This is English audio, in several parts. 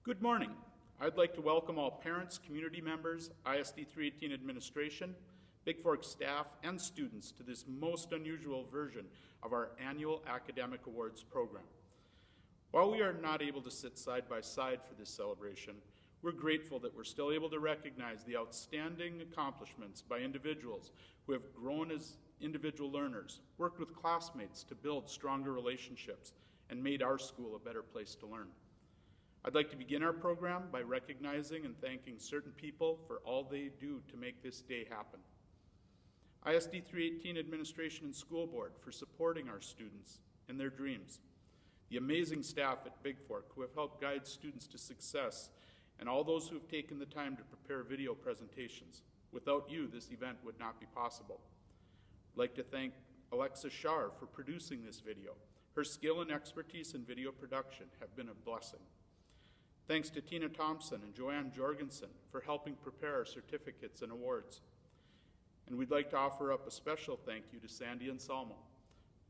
Good morning. I'd like to welcome all parents, community members, ISD 318 administration, Bigfork staff, and students to this most unusual version of our annual Academic Awards program. While we are not able to sit side by side for this celebration, we're grateful that we're still able to recognize the outstanding accomplishments by individuals who have grown as individual learners, worked with classmates to build stronger relationships, and made our school a better place to learn. I'd like to begin our program by recognizing and thanking certain people for all they do to make this day happen. ISD 318 Administration and School Board for supporting our students and their dreams. The amazing staff at Bigfork who have helped guide students to success, and all those who have taken the time to prepare video presentations. Without you, this event would not be possible. I'd like to thank Alexa Shar for producing this video. Her skill and expertise in video production have been a blessing. Thanks to Tina Thompson and Joanne Jorgensen for helping prepare our certificates and awards. And we'd like to offer up a special thank you to Sandy and Salmo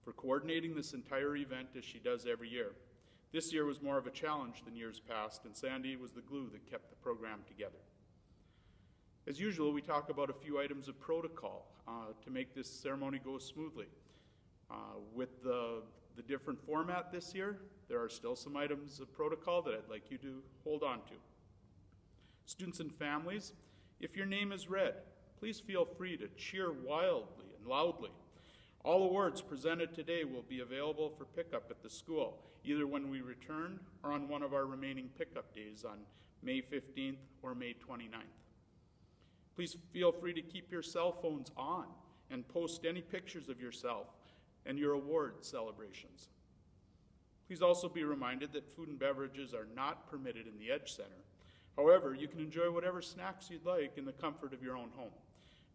for coordinating this entire event as she does every year. This year was more of a challenge than years past, and Sandy was the glue that kept the program together. As usual, we talk about a few items of protocol to make this ceremony go smoothly. With the different format this year, there are still some items of protocol that I'd like you to hold on to. Students and families, if your name is read, please feel free to cheer wildly and loudly. All awards presented today will be available for pickup at the school, either when we return or on one of our remaining pickup days on May 15th or May 29th. Please feel free to keep your cell phones on and post any pictures of yourself and your award celebrations. Please also be reminded that food and beverages are not permitted in the Edge Center. However, you can enjoy whatever snacks you'd like in the comfort of your own home.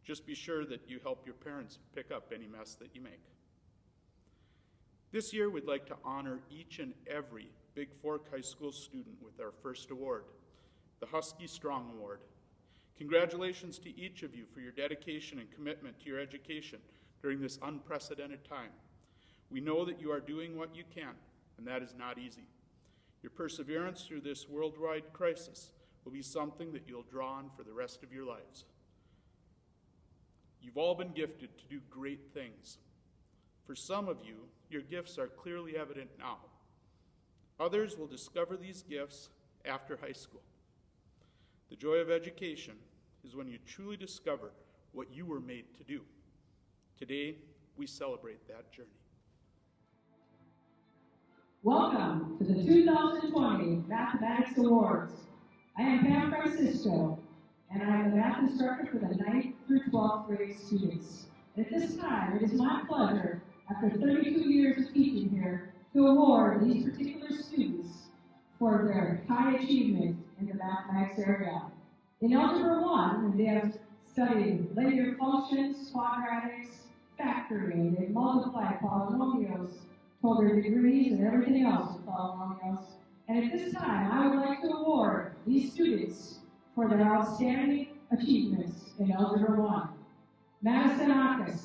Just be sure that you help your parents pick up any mess that you make. This year, we'd like to honor each and every Bigfork High School student with our first award, the Husky Strong Award. Congratulations to each of you for your dedication and commitment to your education during this unprecedented time. We know that you are doing what you can, and that is not easy. Your perseverance through this worldwide crisis will be something that you'll draw on for the rest of your lives. You've all been gifted to do great things. For some of you, your gifts are clearly evident now. Others will discover these gifts after high school. The joy of education is when you truly discover what you were made to do. Today, we celebrate that journey. Welcome to the 2020 Mathematics Awards. I am Pam Francisco, and I am the math instructor for the 9th through 12th grade students. At this time, it is my pleasure, after 32 years of teaching here, to award these particular students for their high achievement in the mathematics area. In Algebra 1, they have studied linear functions, quadratics, factoring, they multiplied polynomials, told their degrees and everything else with polynomials. And at this time, I would like to award these students for their outstanding achievements in Algebra 1. Madison Akis,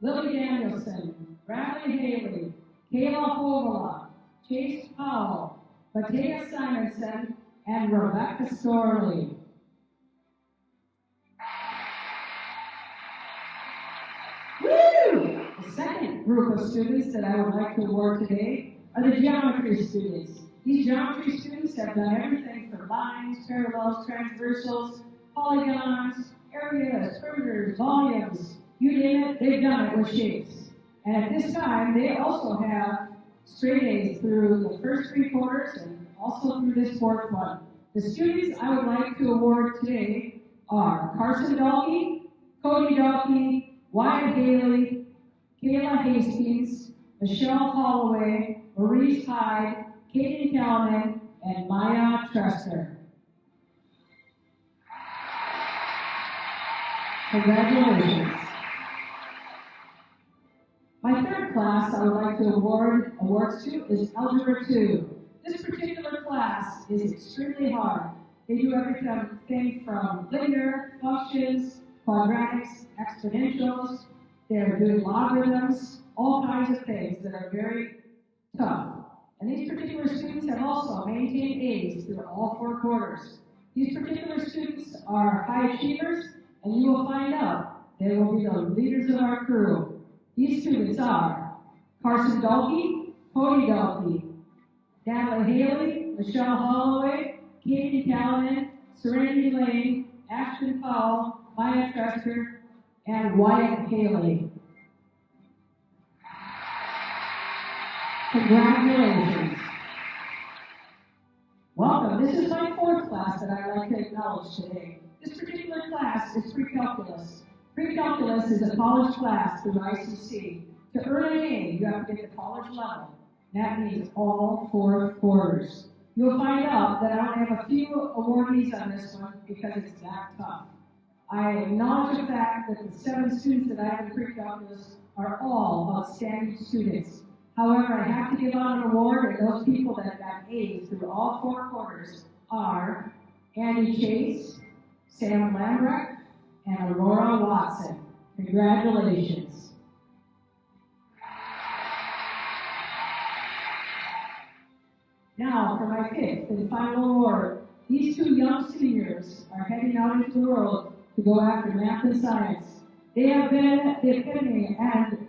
Lily Danielson, Bradley Haley, Kayla Hovola, Chase Powell, Batea Simonson, and Rebecca Storley. Woo! The second group of students that I would like to award today are the geometry students. These geometry students have done everything from lines, parallels, transversals, polygons, areas, perimeters, volumes, you name it, they've done it with shapes. And at this time, they also have straight A's through the first 3 quarters and also through this 4th one. The students I would like to award today are Carson Dalkey, Cody Dalkey, Wyatt Haley, Kayla Hastings, Michelle Holloway, Maurice Hyde, Katie Kalman, and Maya Trester. Congratulations. My third class I would like to award awards to is Algebra 2. This particular class is extremely hard. They do everything from linear, functions, quadratics, exponentials. They're doing logarithms, all kinds of things that are very tough. And these particular students have also maintained A's through all 4 quarters. These particular students are high achievers, and you will find out they will be the leaders of our crew. These students are Carson Dalkey, Cody Dalkey, Natalie Haley, Michelle Holloway, Katie Callahan, Serenity Lane, Ashton Powell, Maya Tresker, and Wyatt Haley. Congratulations. Welcome. This is my 4th class that I'd like to acknowledge today. This particular class is pre-calculus. Pre-calculus is a college class through ICC. To earn an A, you have to get to college level. That means all 4 quarters. You'll find out that I only have a few awardees on this one because it's that tough. I acknowledge the fact that the 7 students that I have in pre-calculus are all outstanding students. However, I have to give out an award, and those people that got A's through all 4 quarters are Andy Chase, Sam Lambrecht, and Aurora Watson. Congratulations. Now for my 5th and final award. These 2 young seniors are heading out into the world to go after math and science. They have been the epitome and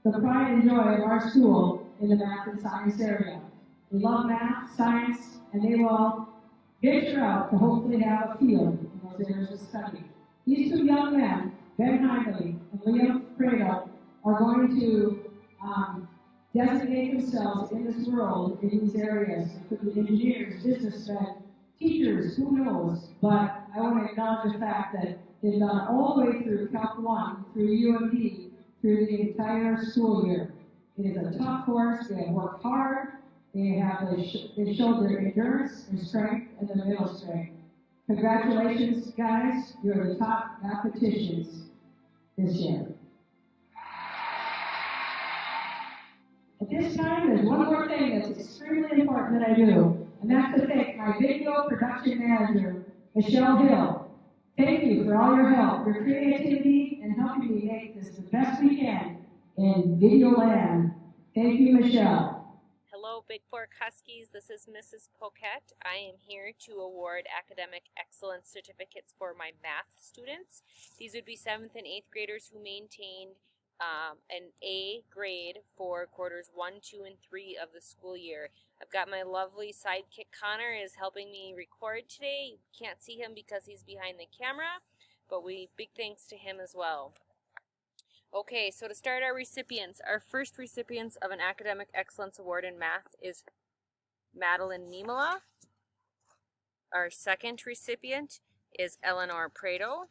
the pride and joy of our school in the math and science area. They love math, science, and they will venture out to hopefully have a field in those areas of study. These 2 young men, Ben Hindley and Liam Prado, are going to designate themselves in this world in these areas. It could be engineers, businessmen, teachers, who knows? But I want to acknowledge the fact that they've gone all the way through Calc 1, through UMD, through the entire school year. It is a tough course. They have worked hard. They showed their endurance, their strength, and their mental strength. Congratulations, guys. You're the top mathematicians this year. At this time, there's one more thing that's extremely important that I do, and that's to thank my video production manager, Michelle Hill. Thank you for all your help, your creativity, and helping me make this the best we can in video land. Thank you, Michelle. Hello, Bigfork Huskies. This is Mrs. Poquette. I am here to award academic excellence certificates for my math students. These would be 7th and 8th graders who maintained an A grade for quarters 1, 2, and 3 of the school year. I've got my lovely sidekick Connor is helping me record today. You can't see him because he's behind the camera, but big thanks to him as well. Okay, so to start our recipients, our first recipients of an Academic Excellence Award in Math is Madeline Niemela. Our second recipient is Eleanor Prado.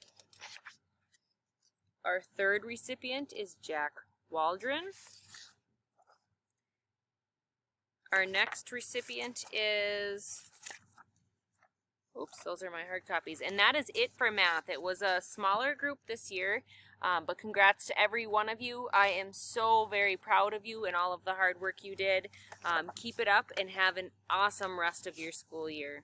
Our third recipient is Jack Waldron. Our next recipient is, oops, those are my hard copies. And that is it for math. It was a smaller group this year, but congrats to every one of you. I am so very proud of you and all of the hard work you did. Keep it up and have an awesome rest of your school year.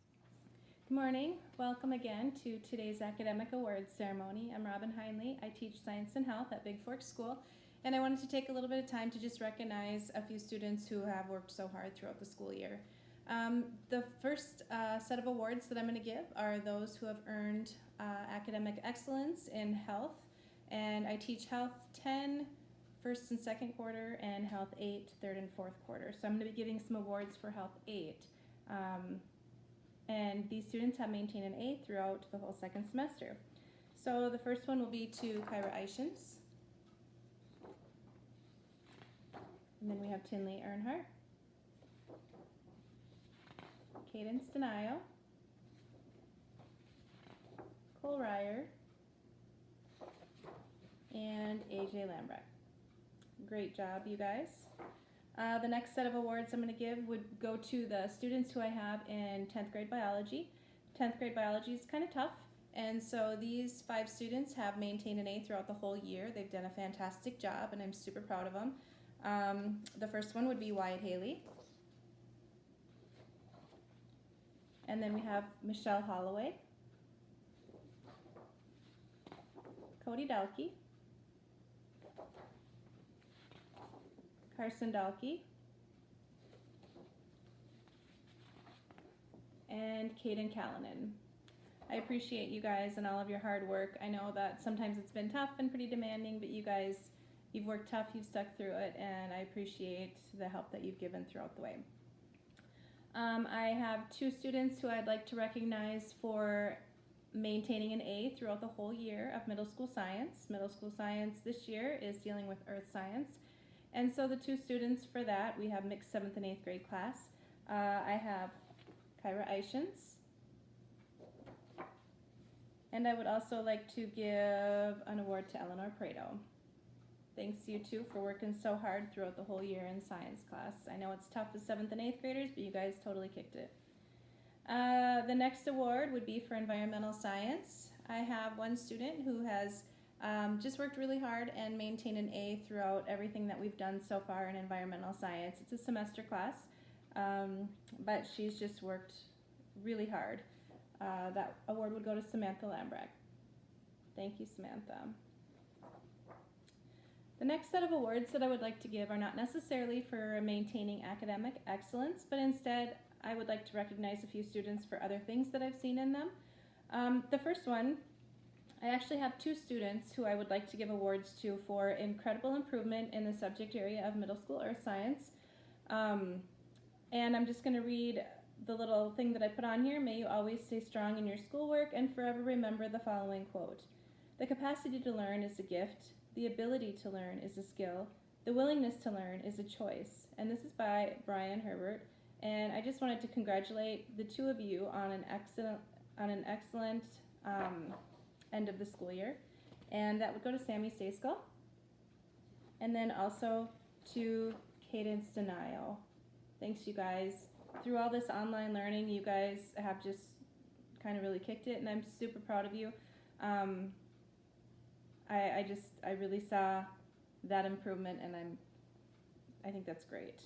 Good morning. Welcome again to today's Academic Awards ceremony. I'm Robin Hindley. I teach Science and Health at Bigfork School, and I wanted to take a little bit of time to just recognize a few students who have worked so hard throughout the school year. The first set of awards that I'm going to give are those who have earned academic excellence in health, and I teach health 10 first and second quarter and health 8 third and fourth quarter. So I'm going to be giving some awards for health 8. And these students have maintained an A throughout the whole second semester. So the first one will be to Kyra Eichens. And then we have Tinley Earnhardt, Cadence de Nile, Cole Ryer, and AJ Lambrecht. Great job, you guys. The next set of awards I'm going to give would go to the students who I have in 10th grade biology. 10th grade biology is kind of tough, and so these 5 students have maintained an A throughout the whole year. They've done a fantastic job, and I'm super proud of them. The first one would be Wyatt Haley. And then we have Michelle Holloway, Cody Dalkey, Carson Dalkey, and Caden Callanan. I appreciate you guys and all of your hard work. I know that sometimes it's been tough and pretty demanding, but you guys, you've worked tough, you've stuck through it, and I appreciate the help that you've given throughout the way. I have 2 students who I'd like to recognize for maintaining an A throughout the whole year of middle school science. Middle school science this year is dealing with earth science. And so the 2 students for that, we have mixed 7th and 8th grade class. I have Kyra Ishins. And I would also like to give an award to Eleanor Prado. Thanks you 2 for working so hard throughout the whole year in science class. I know it's tough with 7th and 8th graders, but you guys totally kicked it. The next award would be for environmental science. I have 1 student who has just worked really hard and maintained an A throughout everything that we've done so far in environmental science. It's a semester class, but she's just worked really hard. That award would go to Samantha Lambrecht. Thank you, Samantha. The next set of awards that I would like to give are not necessarily for maintaining academic excellence, but instead I would like to recognize a few students for other things that I've seen in them. The first one, I actually have 2 students who I would like to give awards to for incredible improvement in the subject area of middle school earth science. And I'm just going to read the little thing that I put on here. May you always stay strong in your schoolwork and forever remember the following quote. The capacity to learn is a gift. The ability to learn is a skill. The willingness to learn is a choice. And this is by Brian Herbert. And I just wanted to congratulate the 2 of you on an excellent end of the school year. And that would go to Sammy Stayskull. And then also to Cadence de Nile. Thanks, you guys. Through all this online learning, you guys have just kind of really kicked it, and I'm super proud of you. I really saw that improvement, and I think that's great.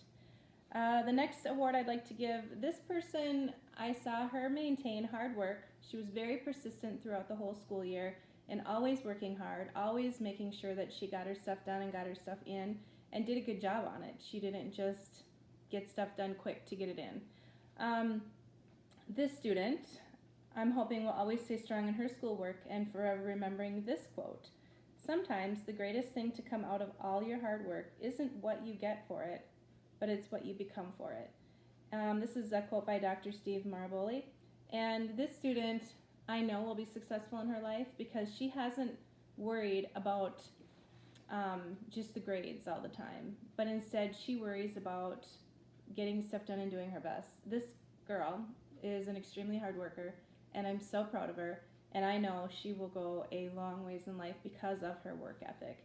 The next award I'd like to give, this person, I saw her maintain hard work. She was very persistent throughout the whole school year and always working hard, always making sure that she got her stuff done and got her stuff in and did a good job on it. She didn't just get stuff done quick to get it in. This student, I'm hoping will always stay strong in her schoolwork and forever remembering this quote. Sometimes the greatest thing to come out of all your hard work isn't what you get for it, but it's what you become for it. This is a quote by Dr. Steve Maraboli. And this student, I know, will be successful in her life because she hasn't worried about just the grades all the time, but instead she worries about getting stuff done and doing her best. This girl is an extremely hard worker, and I'm so proud of her, and I know she will go a long ways in life because of her work ethic.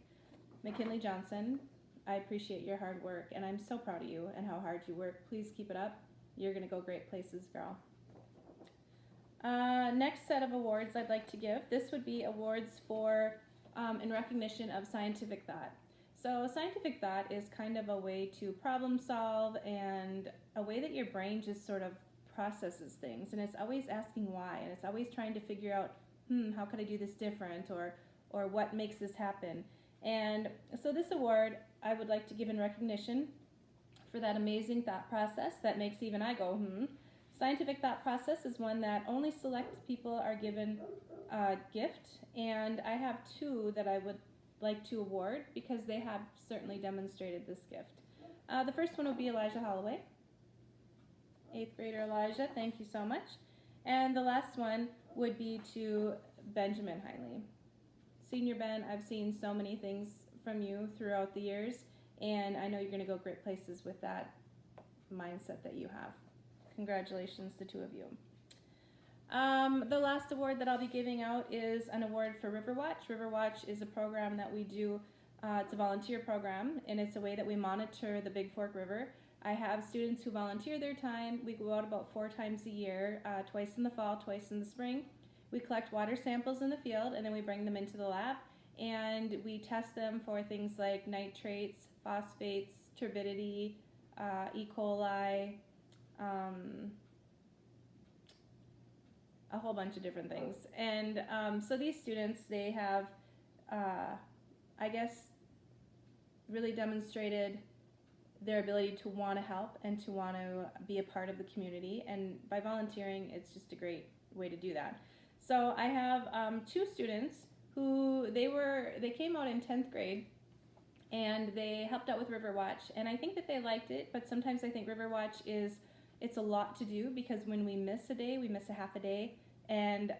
McKinley Johnson, I appreciate your hard work, and I'm so proud of you and how hard you work. Please keep it up. You're going to go great places, girl. Next set of awards I'd like to give. This would be awards for in recognition of scientific thought. So scientific thought is kind of a way to problem solve and a way that your brain just sort of processes things, and it's always asking why, and it's always trying to figure out, how could I do this different, or what makes this happen. And so this award I would like to give in recognition for that amazing thought process that makes even I go, Scientific thought process is one that only select people are given a gift, and I have 2 that I would like to award because they have certainly demonstrated this gift. The first one would be Elijah Holloway. 8th grader Elijah, thank you so much. And the last one would be to Benjamin Heinley. Senior Ben, I've seen so many things from you throughout the years, and I know you're going to go great places with that mindset that you have. Congratulations, the 2 of you. The last award that I'll be giving out is an award for Riverwatch. Riverwatch is a program that we do. It's a volunteer program, and it's a way that we monitor the Bigfork River. I have students who volunteer their time. We go out about 4 times a year, twice in the fall, twice in the spring. We collect water samples in the field, and then we bring them into the lab, and we test them for things like nitrates, phosphates, turbidity, E. coli, a whole bunch of different things. And so these students, they have, I guess, really demonstrated their ability to want to help and to want to be a part of the community. And by volunteering, it's just a great way to do that. So I have 2 students who they came out in 10th grade and they helped out with Riverwatch, and I think that they liked it, but sometimes I think Riverwatch it's a lot to do, because when we miss a day, we miss a half a day, and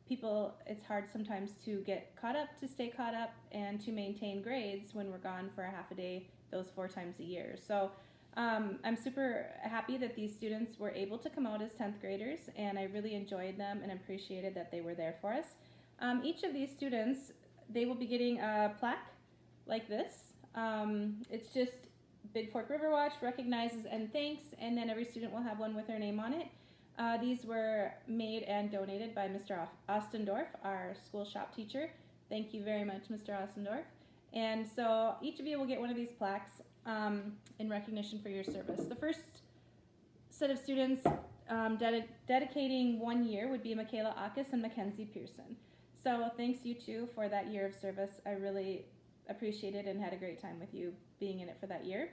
it's hard sometimes to get caught up, to stay caught up, and to maintain grades when we're gone for a half a day those 4 times a year. So I'm super happy that these students were able to come out as 10th graders, and I really enjoyed them and appreciated that they were there for us. Each of these students, they will be getting a plaque like this. It's just Bigfork Riverwatch recognizes and thanks, and then every student will have one with their name on it. These were made and donated by Mr. Ostendorf, our school shop teacher. Thank you very much, Mr. Ostendorf. And so each of you will get one of these plaques in recognition for your service. The first set of students dedicating 1 year would be Michaela Akis and Mackenzie Pearson. So thanks you two for that year of service. I really appreciated and had a great time with you being in it for that year.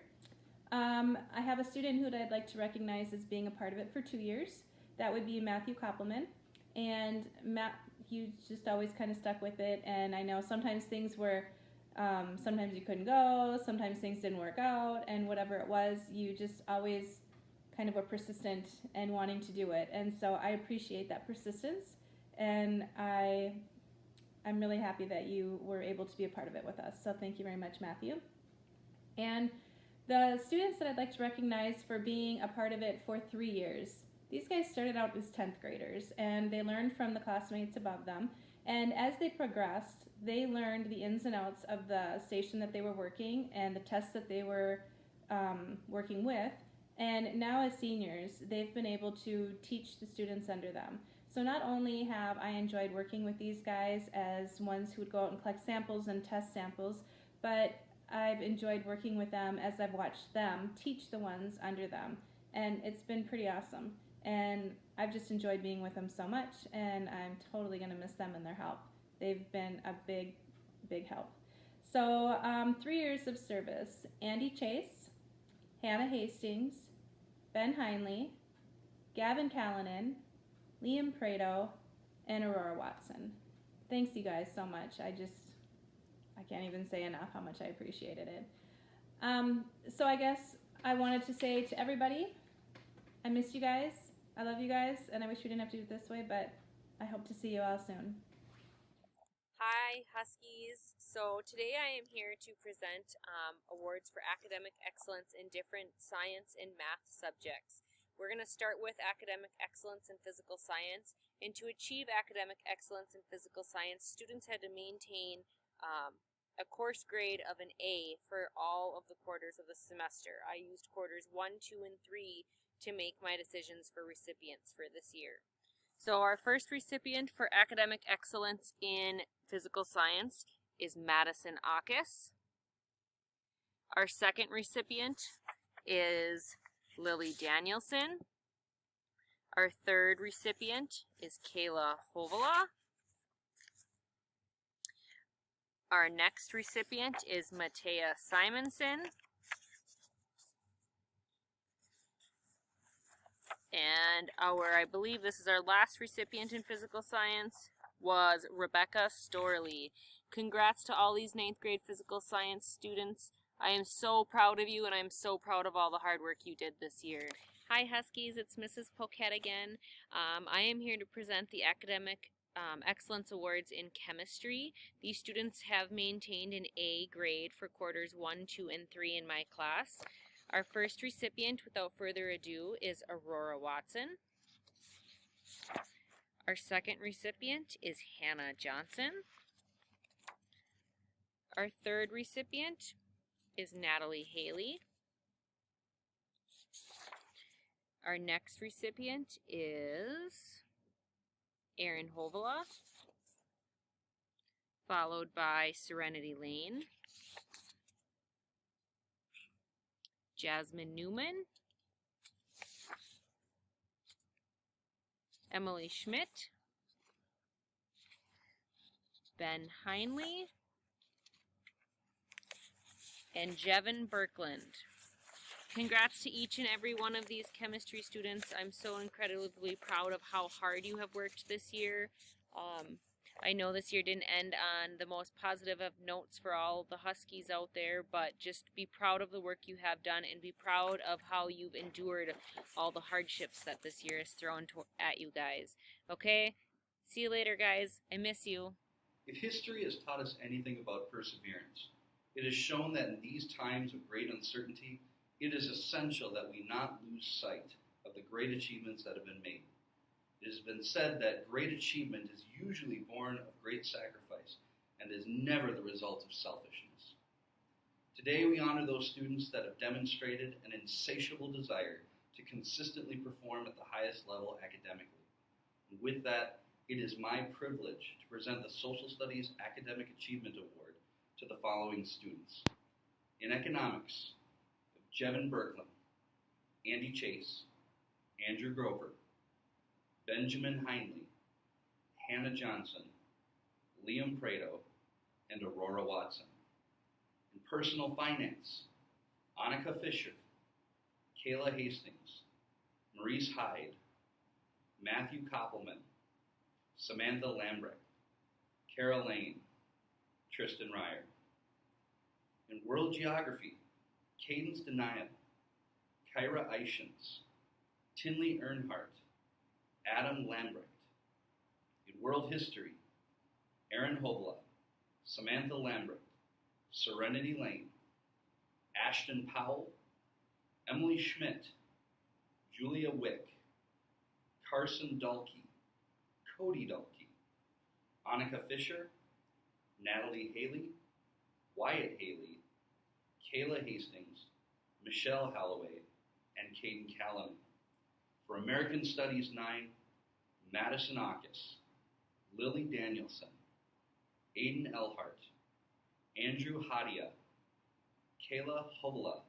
I have a student who I'd like to recognize as being a part of it for 2 years. That would be Matthew Koppelman. And Matt, you just always kind of stuck with it. And I know sometimes things were, sometimes you couldn't go, sometimes things didn't work out, and whatever it was, you just always kind of were persistent and wanting to do it. And so I appreciate that persistence, and I'm really happy that you were able to be a part of it with us. So thank you very much, Matthew. And the students that I'd like to recognize for being a part of it for 3 years. These guys started out as 10th graders, and they learned from the classmates above them. And as they progressed, they learned the ins and outs of the station that they were working and the tests that they were working with. And now as seniors, they've been able to teach the students under them. So not only have I enjoyed working with these guys as ones who would go out and collect samples and test samples, but I've enjoyed working with them as I've watched them teach the ones under them. And it's been pretty awesome. And I've just enjoyed being with them so much, and I'm totally going to miss them and their help. They've been a big, big help. So 3 years of service: Andy Chase, Hannah Hastings, Ben Heinley, Gavin Callanan, Liam Prado, and Aurora Watson. Thanks you guys so much. I can't even say enough how much I appreciated it. So I guess I wanted to say to everybody, I miss you guys. I love you guys, and I wish we didn't have to do it this way, but I hope to see you all soon. Hi, Huskies. So today I am here to present awards for academic excellence in different science and math subjects. We're going to start with academic excellence in physical science, and to achieve academic excellence in physical science, students had to maintain a course grade of an A for all of the quarters of the semester. I used quarters 1, 2, and 3 to make my decisions for recipients for this year. So our first recipient for academic excellence in physical science is Madison Akis. Our second recipient is Lily Danielson. Our third recipient is Kayla Hovala. Our next recipient is Matea Simonson. And I believe this is our last recipient in physical science, was Rebecca Storley. Congrats to all these 9th grade physical science students. I am so proud of you, and I'm so proud of all the hard work you did this year. Hi Huskies, it's Mrs. Poquette again. I am here to present the Academic Excellence Awards in Chemistry. These students have maintained an A grade for quarters 1, 2, and 3 in my class. Our first recipient, without further ado, is Aurora Watson. Our second recipient is Hannah Johnson. Our third recipient is Natalie Haley. Our next recipient is Erin Hovala, followed by Serenity Lane, Jasmine Newman, Emily Schmidt, Ben Heinley, and Jevin Birkland. Congrats to each and every one of these chemistry students. I'm so incredibly proud of how hard you have worked this year. I know this year didn't end on the most positive of notes for all the Huskies out there, but just be proud of the work you have done and be proud of how you've endured all the hardships that this year has thrown at you guys. Okay? See you later, guys. I miss you. If history has taught us anything about perseverance, it has shown that in these times of great uncertainty, it is essential that we not lose sight of the great achievements that have been made. It has been said that great achievement is usually born of great sacrifice and is never the result of selfishness. Today we honor those students that have demonstrated an insatiable desire to consistently perform at the highest level academically. And with that, it is my privilege to present the Social Studies Academic Achievement Award to the following students. In economics, Jevin Berkland, Andy Chase, Andrew Grover, Benjamin Hindley, Hannah Johnson, Liam Prado, and Aurora Watson. In personal finance, Annika Fisher, Kayla Hastings, Maurice Hyde, Matthew Koppelman, Samantha Lambrecht, Kara Lane, Tristan Ryer. In world geography, Cadence de Nile, Kyra Eichens, Tinley Earnhardt, Adam Lambrecht. In world history, Aaron Hovla, Samantha Lambrecht, Serenity Lane, Ashton Powell, Emily Schmidt, Julia Wick, Carson Dalkey, Cody Dalkey, Annika Fisher, Natalie Haley, Wyatt Haley, Kayla Hastings, Michelle Holloway, and Caden Callahan. For American Studies 9, Madison Akis, Lily Danielson, Aiden Elhart, Andrew Hadia, Kayla Hovla,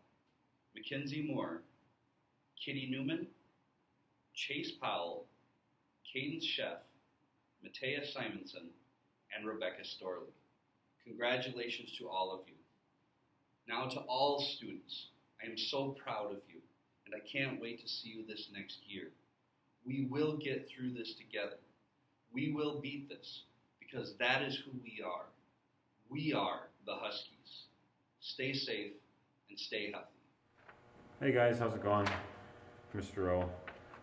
Mackenzie Moore, Kitty Newman, Chase Powell, Cadence Sheff, Matea Simonson, and Rebecca Storley. Congratulations to all of you. Now to all students, I am so proud of you, and I can't wait to see you this next year. We will get through this together. We will beat this, because that is who we are. We are the Huskies. Stay safe and stay healthy. Hey guys, how's it going? Mr. O.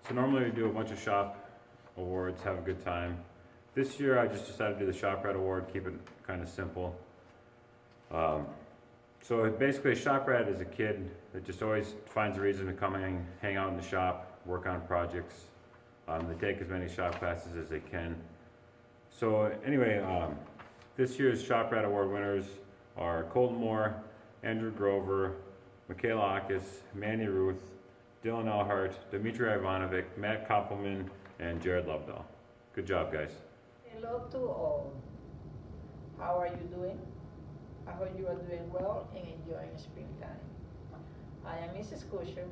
So normally we do a bunch of shop awards, have a good time. This year I just decided to do the Shop Rat Award, keep it kind of simple. So basically a shop rat is a kid that just always finds a reason to come hang out in the shop, work on projects. They take as many shop classes as they can. So anyway, this year's Shop Rat Award winners are Colton Moore, Andrew Grover, Michaela Akis, Manny Ruth, Dylan Elhart, Dmitry Ivanovic, Matt Koppelman, and Jared Lovedahl. Good job, guys. Hello to all. How are you doing? I hope you are doing well and enjoying springtime. I am Mrs. Kusher.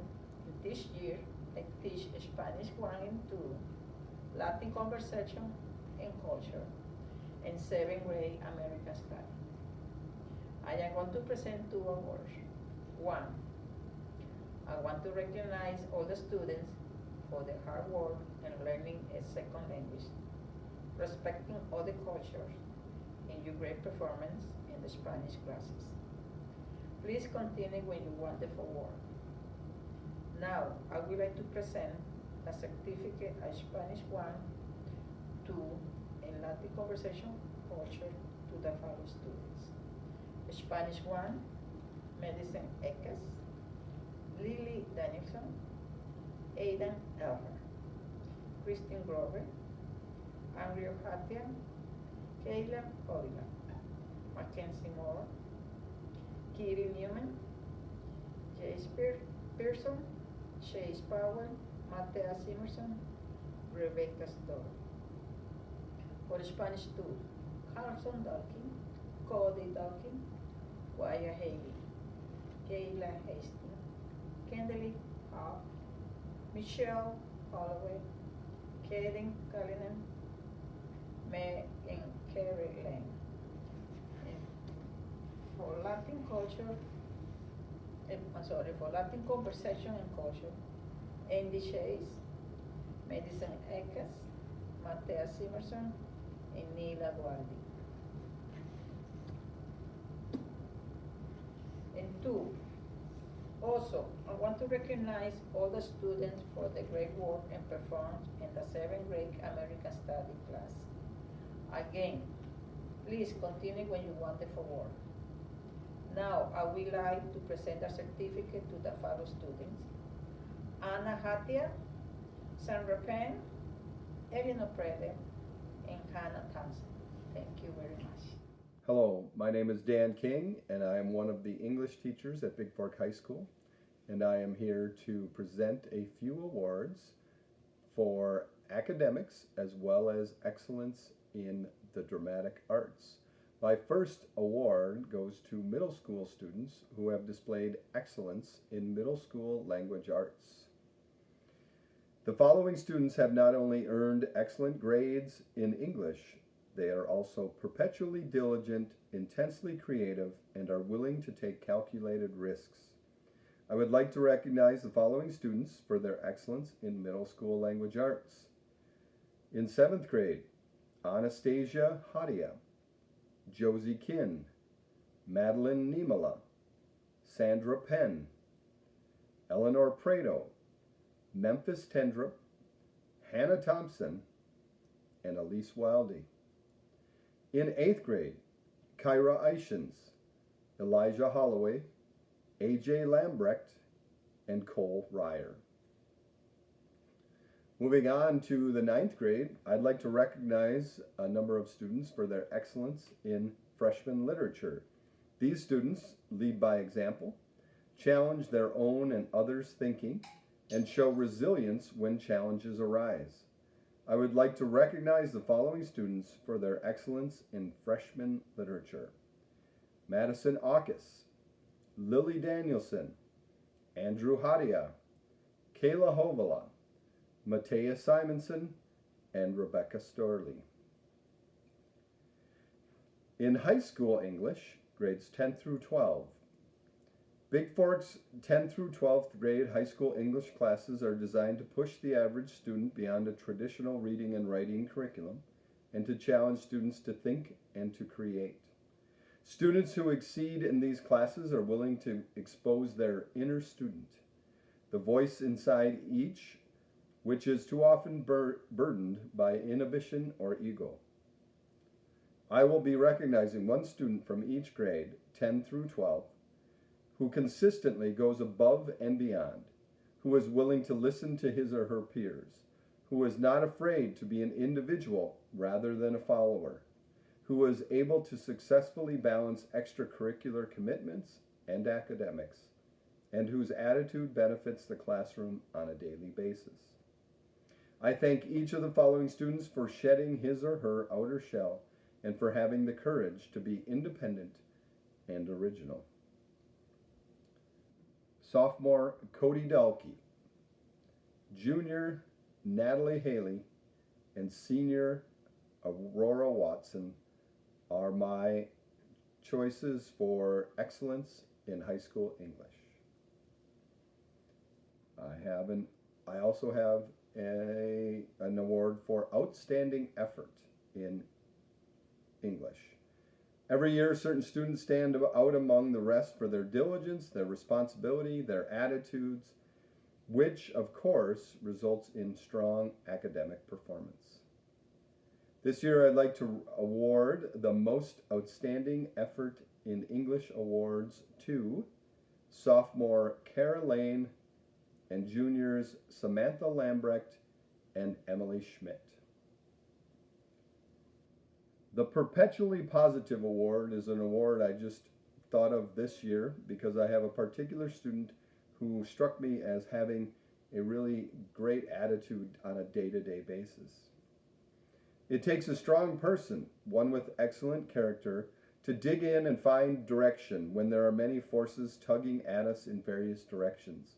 This year, I teach Spanish 1 and 2, Latin Conversation and Culture, and 7th grade American Study. I am going to present 2 awards. 1, I want to recognize all the students for their hard work and learning a second language, respecting other cultures, and your great performance in the Spanish classes. Please continue with your wonderful work. Now, I would like to present a certificate of Spanish 1, 2, and Latin Conversation Culture to the following students. Spanish 1, Medicine Ekas, Lily Danielson, Aidan Elmer, Christine Grover, Andrew Hatia, Kayla Odila, Mackenzie Moore, Kitty Newman, Jace Pearson, Chase Powell, Matea Simerson, Rebecca Stoll. For Spanish 2, Carlson Dalkin, Cody Dalkin, Waya Haley, Kayla Hastings, Kendall Hobb, Michelle Holloway, Kaden Cullinan, Meg and Carrie Lane. And for Latin culture, for Latin Conversation and Culture, Andy Chase, Madison Eckes, Matea Simerson, and Neela Guardi. And two, also, I want to recognize all the students for the great work and performance in the 7th grade American Study class. Again, please continue when you want the award. Now, I would like to present a certificate to the fellow students. Anna Hatia, Sandra Penn, Eleanor Prede, and Hannah Thompson. Thank you very much. Hello, my name is Dan King, and I am one of the English teachers at Bigfork High School, and I am here to present a few awards for academics as well as excellence in the dramatic arts. My first award goes to middle school students who have displayed excellence in middle school language arts. The following students have not only earned excellent grades in English, they are also perpetually diligent, intensely creative, and are willing to take calculated risks. I would like to recognize the following students for their excellence in middle school language arts. In 7th grade, Anastasia Hadia, Josie Kin, Madeline Niemela, Sandra Penn, Eleanor Prado, Memphis Tendrup, Hannah Thompson, and Elise Wildy. In 8th grade, Kyra Eichens, Elijah Holloway, A.J. Lambrecht, and Cole Ryer. Moving on to the 9th grade, I'd like to recognize a number of students for their excellence in freshman literature. These students lead by example, challenge their own and others' thinking, and show resilience when challenges arise. I would like to recognize the following students for their excellence in freshman literature. Madison Aukus, Lily Danielson, Andrew Hadia, Kayla Hovala, Matea Simonson, and Rebecca Storley. In high school English, grades 10 through 12, Bigfork's 10 through 12th grade high school English classes are designed to push the average student beyond a traditional reading and writing curriculum and to challenge students to think and to create. Students who exceed in these classes are willing to expose their inner student, the voice inside each, which is too often burdened by inhibition or ego. I will be recognizing one student from each grade, 10 through 12, who consistently goes above and beyond, who is willing to listen to his or her peers, who is not afraid to be an individual rather than a follower, who is able to successfully balance extracurricular commitments and academics, and whose attitude benefits the classroom on a daily basis. I thank each of the following students for shedding his or her outer shell and for having the courage to be independent and original. Sophomore Cody Dalkey, Junior Natalie Haley, and Senior Aurora Watson are my choices for excellence in high school English. I also have an award for outstanding effort in English. Every year, certain students stand out among the rest for their diligence, their responsibility, their attitudes, which, of course, results in strong academic performance. This year, I'd like to award the Most Outstanding Effort in English awards to sophomore Cara Lane and juniors Samantha Lambrecht and Emily Schmidt. The Perpetually Positive Award is an award I just thought of this year because I have a particular student who struck me as having a really great attitude on a day-to-day basis. It takes a strong person, one with excellent character, to dig in and find direction when there are many forces tugging at us in various directions.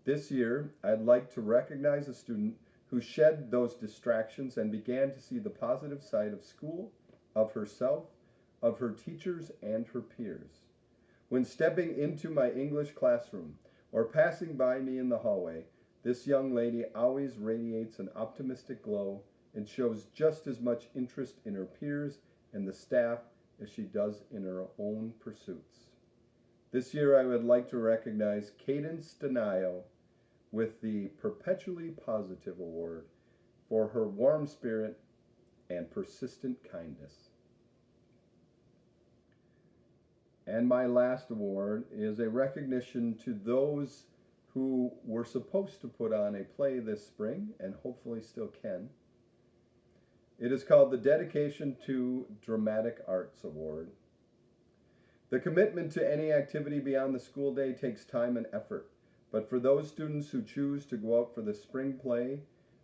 This year, I'd like to recognize a student who shed those distractions and began to see the positive side of school, of herself, of her teachers and her peers, When stepping into my English classroom or passing by me in the hallway, this young lady always radiates an optimistic glow and shows just as much interest in her peers and the staff as she does in her own pursuits. This year I would like to recognize Cadence de Nile with the Perpetually Positive Award for her warm spirit and persistent kindness. And my last award is a recognition to those who were supposed to put on a play this spring and hopefully still can. It is called the Dedication to Dramatic Arts Award. The commitment to any activity beyond the school day takes time and effort, but for those students who choose to go out for the spring play,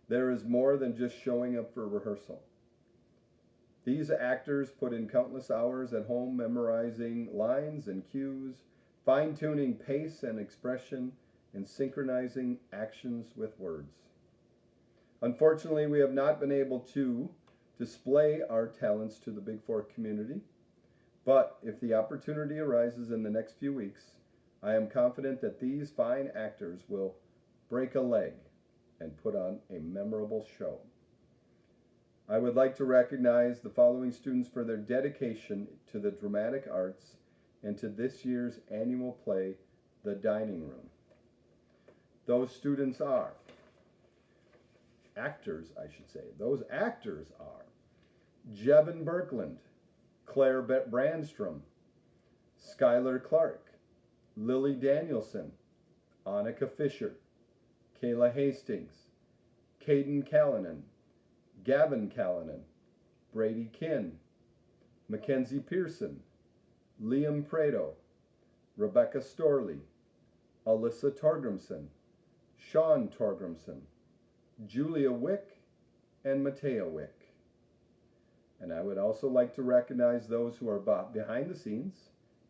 there is more than just showing up for rehearsal. These actors put in countless hours at home memorizing lines and cues, fine-tuning pace and expression, and synchronizing actions with words. Unfortunately, we have not been able to display our talents to the Bigfork community, but if the opportunity arises in the next few weeks, I am confident that these fine actors will break a leg and put on a memorable show. I would like to recognize the following students for their dedication to the dramatic arts and to this year's annual play, The Dining Room. Those students are actors, I should say. Those actors are Jevin Berkland, Claire Brandstrom, Skylar Clark, Lily Danielson, Annika Fisher, Kayla Hastings, Caden Callanan, Gavin Callanan, Brady Kinn, Mackenzie Pearson, Liam Prado, Rebecca Storley, Alyssa Torgrimson, Sean Torgrimson, Julia Wick, and Matea Wick. And I would also like to recognize those who are behind the scenes,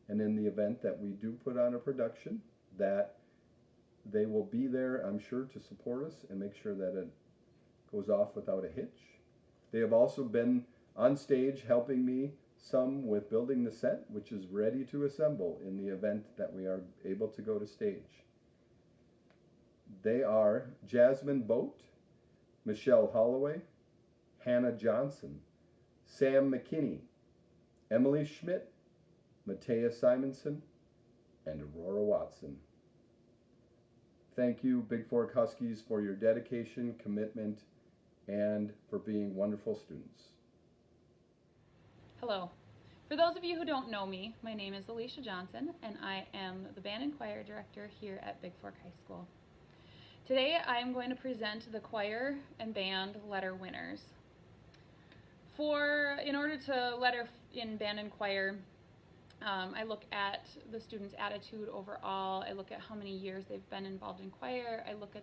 and in the event that we do put on a production, that they will be there, I'm sure, to support us and make sure that it goes off without a hitch. They have also been on stage helping me some with building the set, which is ready to assemble in the event that we are able to go to stage. They are Jasmine Boat, Michelle Holloway, Hannah Johnson, Sam McKinney, Emily Schmidt, Matea Simonson, and Aurora Watson. Thank you, Bigfork Huskies, for your dedication, commitment, and for being wonderful students. Hello. For those of you who don't know me, my name is Alicia Johnson, and I am the Band and Choir Director here at Bigfork High School. Today I am going to present the choir and band letter winners. In order to letter in band and choir, I look at the students' attitude overall. I look at how many years they've been involved in choir. I look at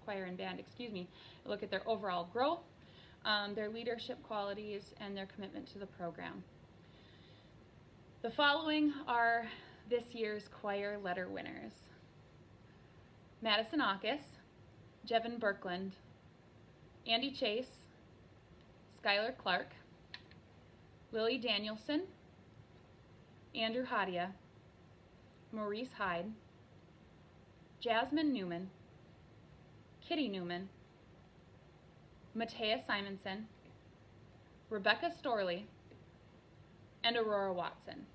choir and band, I look at their overall growth, their leadership qualities, and their commitment to the program. The following are this year's choir letter winners: Madison Aukes, Jevin Berkland, Andy Chase, Skylar Clark, Lily Danielson, Andrew Hadia, Maurice Hyde, Jasmine Newman, Kitty Newman, Matea Simonson, Rebecca Storley, and Aurora Watson.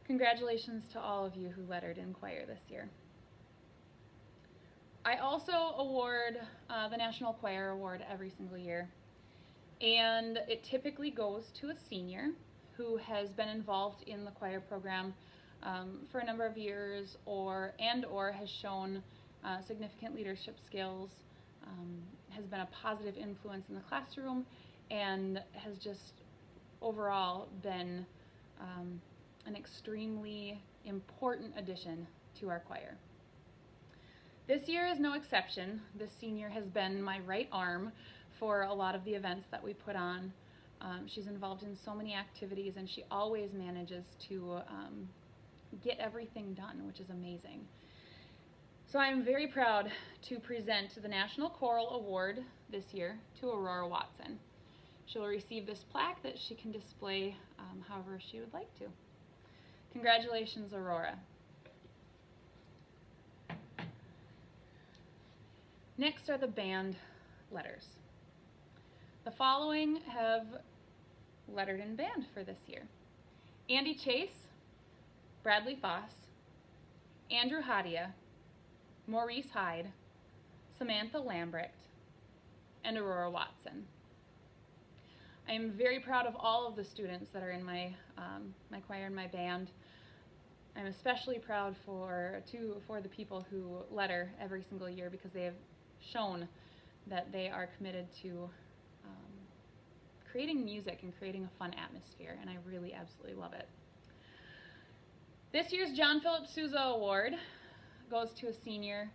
Congratulations to all of you who lettered in choir this year. I also award the National Choir Award every single year, and it typically goes to a senior who has been involved in the choir program for a number of years or has shown significant leadership skills, has been a positive influence in the classroom, and has just overall been an extremely important addition to our choir. This year is no exception. This senior has been my right arm for a lot of the events that we put on. She's involved in so many activities, and she always manages to get everything done, which is amazing. So I'm very proud to present the National Choral Award this year to Aurora Watson. She'll receive this plaque that she can display however she would like to. Congratulations, Aurora. Next are the band letters. The following have lettered in band for this year: Andy Chase, Bradley Foss, Andrew Hadia, Maurice Hyde, Samantha Lambrecht, and Aurora Watson. I am very proud of all of the students that are in my choir and my band. I'm especially proud for the people who letter every single year, because they have shown that they are committed to creating music and creating a fun atmosphere, and I really absolutely love it. This year's John Philip Sousa Award goes to a senior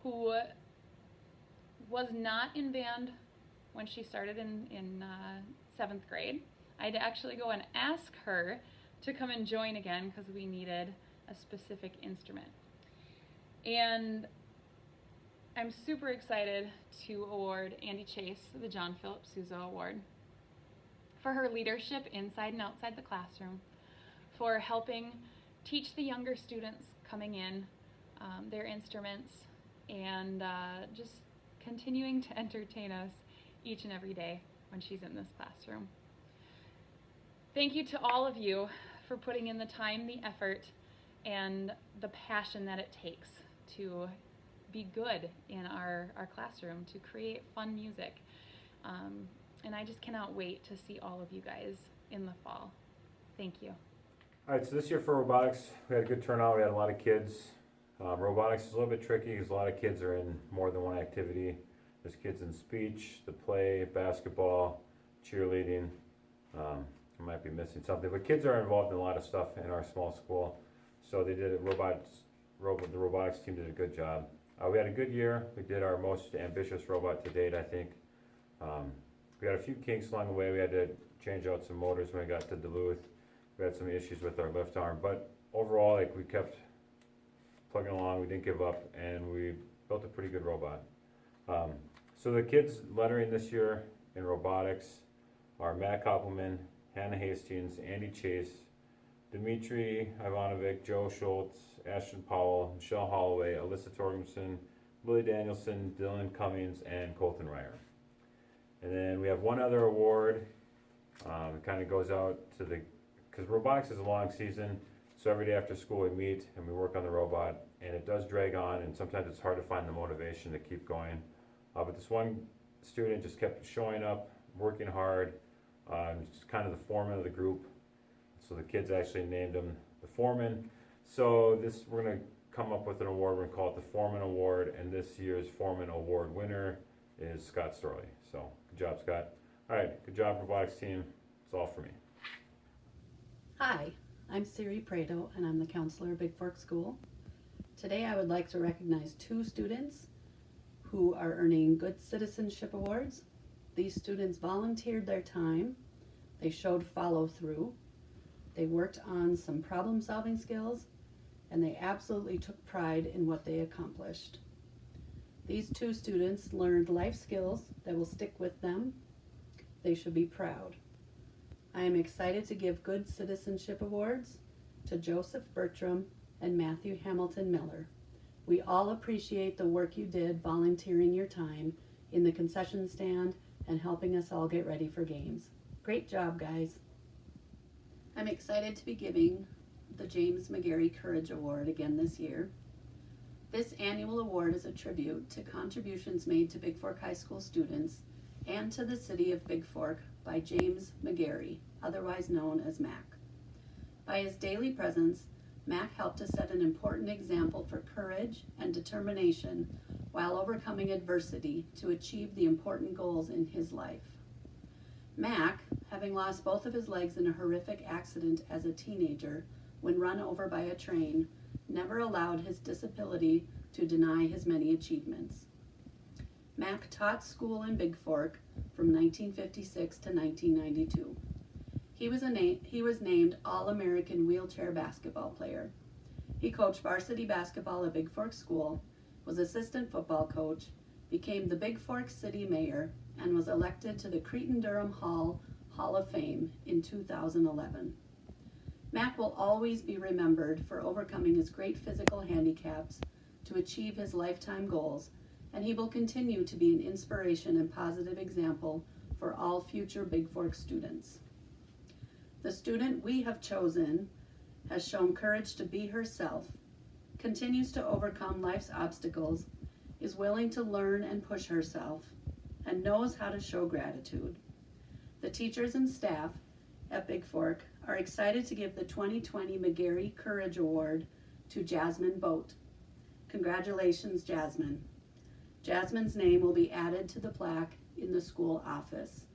who was not in band when she started in 7th grade. I had to actually go and ask her to come and join again because we needed a specific instrument. And I'm super excited to award Andy Chase the John Philip Sousa Award for her leadership inside and outside the classroom, for helping teach the younger students coming in their instruments, and just continuing to entertain us each and every day when she's in this classroom. Thank you to all of you for putting in the time, the effort, and the passion that it takes to be good in our classroom, to create fun music. And I just cannot wait to see all of you guys in the fall. Thank you. All right, so this year for robotics, we had a good turnout. We had a lot of kids. Robotics is a little bit tricky because a lot of kids are in more than one activity. There's kids in speech, the play, basketball, cheerleading. I might be missing something, but kids are involved in a lot of stuff in our small school. So they did it. The robotics team did a good job. We had a good year. We did our most ambitious robot to date, I think. We had a few kinks along the way. We had to change out some motors when we got to Duluth. We had some issues with our lift arm, but overall, we kept plugging along. We didn't give up, and we built a pretty good robot. So the kids lettering this year in robotics are Matt Koppelman, Hannah Hastings, Andy Chase, Dmitry Ivanovic, Joe Schultz, Ashton Powell, Michelle Holloway, Alyssa Torgerson, Lily Danielson, Dylan Cummings, and Colton Ryer. And then we have one other award. It kind of goes out to because robotics is a long season, so every day after school we meet and we work on the robot, and it does drag on, and sometimes it's hard to find the motivation to keep going. But this one student just kept showing up, working hard, just kind of the foreman of the group. So the kids actually named him the foreman. So we're going to come up with an award. We're going to call it the Foreman Award, and this year's Foreman Award winner is Scott Storley. So good job, Scott. All right, good job, robotics team. That's all for me. Hi, I'm Siri Prado, and I'm the counselor at Bigfork School. Today I would like to recognize 2 students who are earning Good Citizenship Awards. These students volunteered their time, they showed follow-through, they worked on some problem-solving skills, and they absolutely took pride in what they accomplished. These 2 students learned life skills that will stick with them. They should be proud. I am excited to give Good Citizenship Awards to Joseph Bertram and Matthew Hamilton Miller. We all appreciate the work you did volunteering your time in the concession stand and helping us all get ready for games. Great job, guys. I'm excited to be giving the James Mcgarry Courage Award again this year. This annual award is a tribute to contributions made to Bigfork High School students and to the city of Bigfork by James Mcgarry, otherwise known as Mac. By his daily presence, Mac helped to set an important example for courage and determination while overcoming adversity to achieve the important goals in his life. Mac, having lost both of his legs in a horrific accident as a teenager when run over by a train, never allowed his disability to deny his many achievements. Mac taught school in Bigfork from 1956 to 1992. He was named All-American Wheelchair Basketball Player. He coached varsity basketball at Bigfork School, was assistant football coach, became the Bigfork City Mayor, and was elected to the Cretin-Durham Hall of Fame in 2011. Mac will always be remembered for overcoming his great physical handicaps to achieve his lifetime goals, and he will continue to be an inspiration and positive example for all future Bigfork students. The student we have chosen has shown courage to be herself, continues to overcome life's obstacles, is willing to learn and push herself, and knows how to show gratitude. The teachers and staff at Bigfork are excited to give the 2020 Mcgarry Courage Award to Jasmine Boat. Congratulations, Jasmine. Jasmine's name will be added to the plaque in the school office.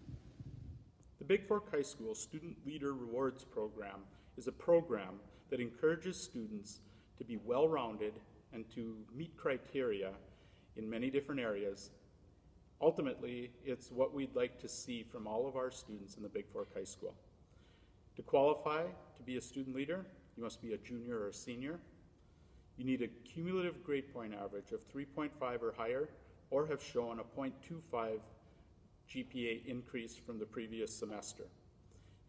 The Bigfork High School Student Leader Rewards Program is a program that encourages students to be well-rounded and to meet criteria in many different areas. Ultimately, it's what we'd like to see from all of our students in the Bigfork High School. To qualify to be a student leader, you must be a junior or a senior. You need a cumulative grade point average of 3.5 or higher, or have shown a 0.25 GPA increase from the previous semester.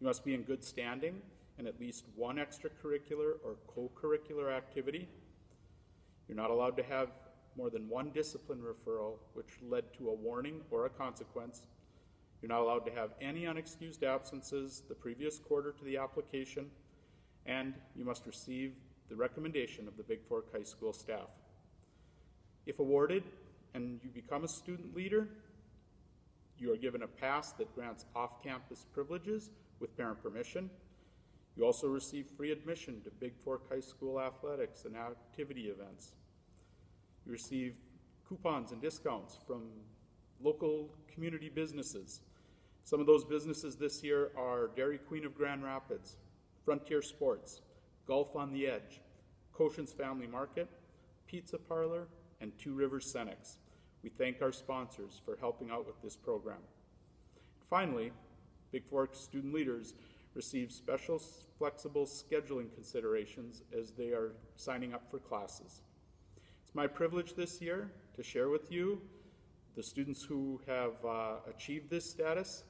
You must be in good standing and at least one extracurricular or co-curricular activity. You're not allowed to have more than one discipline referral which led to a warning or a consequence. You're not allowed to have any unexcused absences the previous quarter to the application, and you must receive the recommendation of the Bigfork High School staff. If awarded and you become a student leader, you are given a pass that grants off-campus privileges with parent permission. You also receive free admission to Bigfork High School athletics and activity events. You receive coupons and discounts from local community businesses. Some of those businesses this year are Dairy Queen of Grand Rapids, Frontier Sports, Golf on the Edge, Cochin's Family Market, Pizza Parlor, and Two Rivers Cenex. We thank our sponsors for helping out with this program. Finally, Bigfork student leaders receive special flexible scheduling considerations as they are signing up for classes. It's my privilege this year to share with you the students who have achieved this status,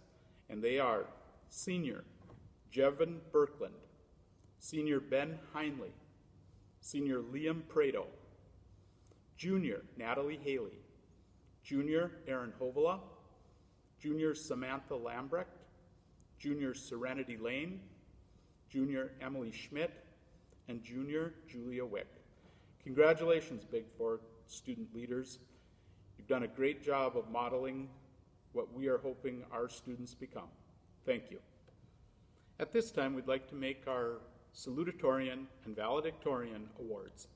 and they are Senior Jevin Birkland, Senior Ben Heinley, Senior Liam Prado, Junior Natalie Haley, Junior Aaron Hovala, Junior Samantha Lambrecht, Junior Serenity Lane, Junior Emily Schmidt, and Junior Julia Wick. Congratulations, Bigfork student leaders. You've done a great job of modeling what we are hoping our students become. Thank you. At this time, we'd like to make our Salutatorian and Valedictorian Awards.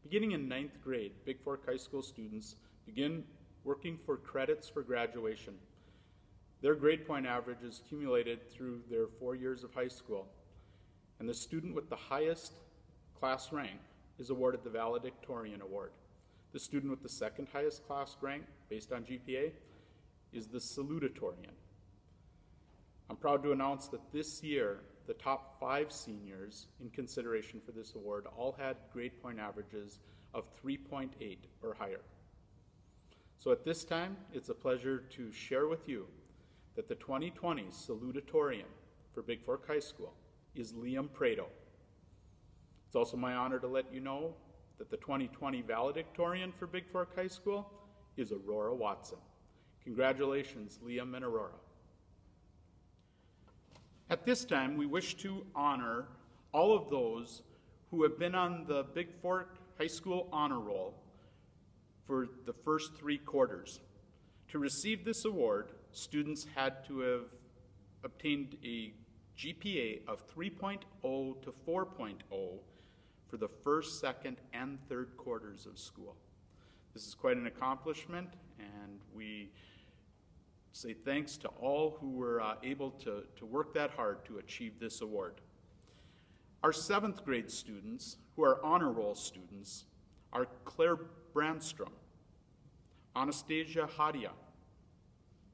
Beginning in 9th grade, Bigfork High School students begin working for credits for graduation. Their grade point average is accumulated through their 4 years of high school, and the student with the highest class rank is awarded the Valedictorian Award. The student with the second highest class rank, based on GPA, is the Salutatorian. I'm proud to announce that this year, the top 5 seniors in consideration for this award all had grade point averages of 3.8 or higher. So at this time, it's a pleasure to share with you that the 2020 Salutatorian for Bigfork High School is Liam Prado. It's also my honor to let you know that the 2020 Valedictorian for Bigfork High School is Aurora Watson. Congratulations, Liam and Aurora. At this time, we wish to honor all of those who have been on the Bigfork High School Honor Roll for the first 3 quarters. To receive this award, students had to have obtained a GPA of 3.0 to 4.0 for the first, second, and third quarters of school. This is quite an accomplishment, and we say thanks to all who were able to work that hard to achieve this award. Our 7th grade students, who are honor roll students, are Claire Brandstrom, Anastasia Hadia,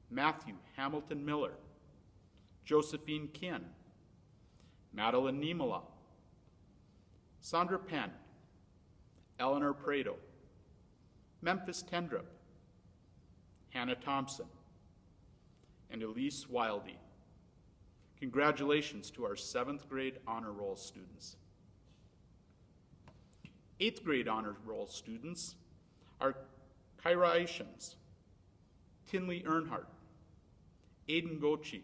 Matthew Hamilton Miller, Josephine Kinn, Madeline Niemela, Sandra Penn, Eleanor Prado, Memphis Tendrup, Hannah Thompson, and Elise Wildy. Congratulations to our 7th grade honor roll students. 8th grade honor roll students are Kyra Ishams, Tinley Earnhardt, Aiden Gochi,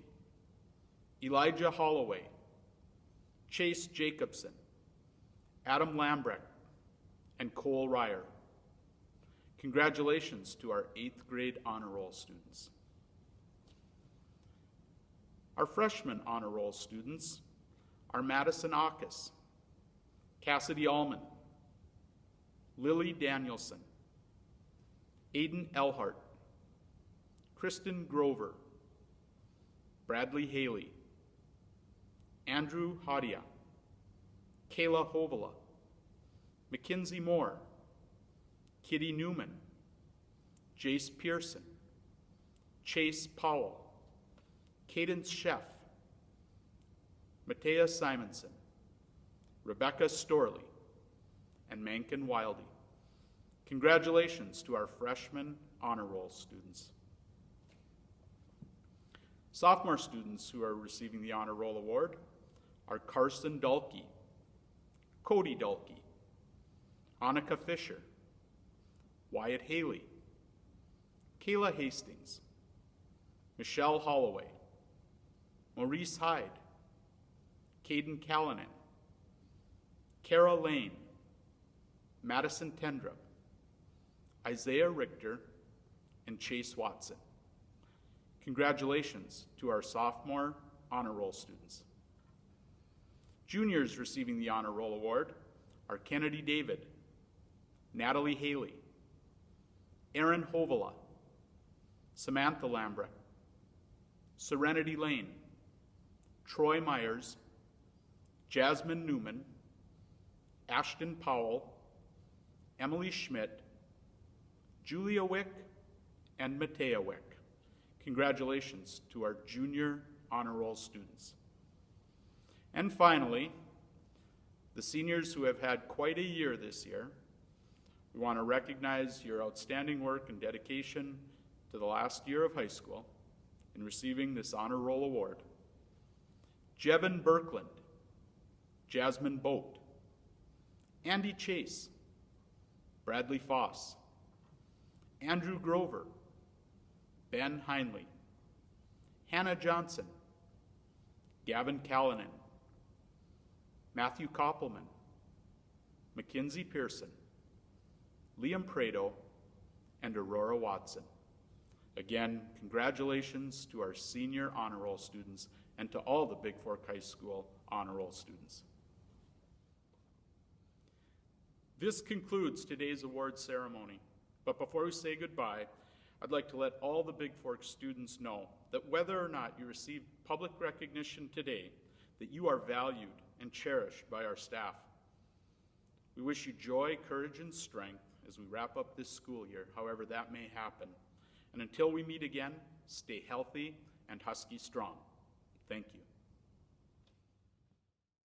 Elijah Holloway, Chase Jacobson, Adam Lambrecht, and Cole Ryer. Congratulations to our 8th grade honor roll students. Our freshman honor roll students are Madison Aukes, Cassidy Allman, Lily Danielson, Aiden Elhart, Kristen Grover, Bradley Haley, Andrew Hadia, Kayla Hovala, Mackenzie Moore, Kitty Newman, Jace Pearson, Chase Powell, Cadence Sheff, Matea Simonson, Rebecca Storley, and Mankin Wildy. Congratulations to our freshman honor roll students. Sophomore students who are receiving the Honor Roll Award are Carson Dulkey, Cody Dulkey, Annika Fisher, Wyatt Haley, Kayla Hastings, Michelle Holloway, Maurice Hyde, Caden Callanan, Kara Lane, Madison Tendrup, Isaiah Richter, and Chase Watson. Congratulations to our sophomore honor roll students. Juniors receiving the Honor Roll Award are Kennedy David, Natalie Haley, Aaron Hovala, Samantha Lambrecht, Serenity Lane, Troy Myers, Jasmine Newman, Ashton Powell, Emily Schmidt, Julia Wick, and Matea Wick. Congratulations to our junior honor roll students. And finally, the seniors who have had quite a year this year. We want to recognize your outstanding work and dedication to the last year of high school in receiving this Honor Roll Award. Jevin Birkland, Jasmine Boat, Andy Chase, Bradley Foss, Andrew Grover, Ben Heinley, Hannah Johnson, Gavin Callanan, Matthew Koppelman, Mackenzie Pearson, Liam Prado, and Aurora Watson. Again, congratulations to our senior honor roll students and to all the Bigfork High School honor roll students. This concludes today's awards ceremony. But before we say goodbye, I'd like to let all the Bigfork students know that whether or not you received public recognition today, that you are valued and cherished by our staff. We wish you joy, courage, and strength as we wrap up this school year, however that may happen. And until we meet again, stay healthy and Husky strong. Thank you.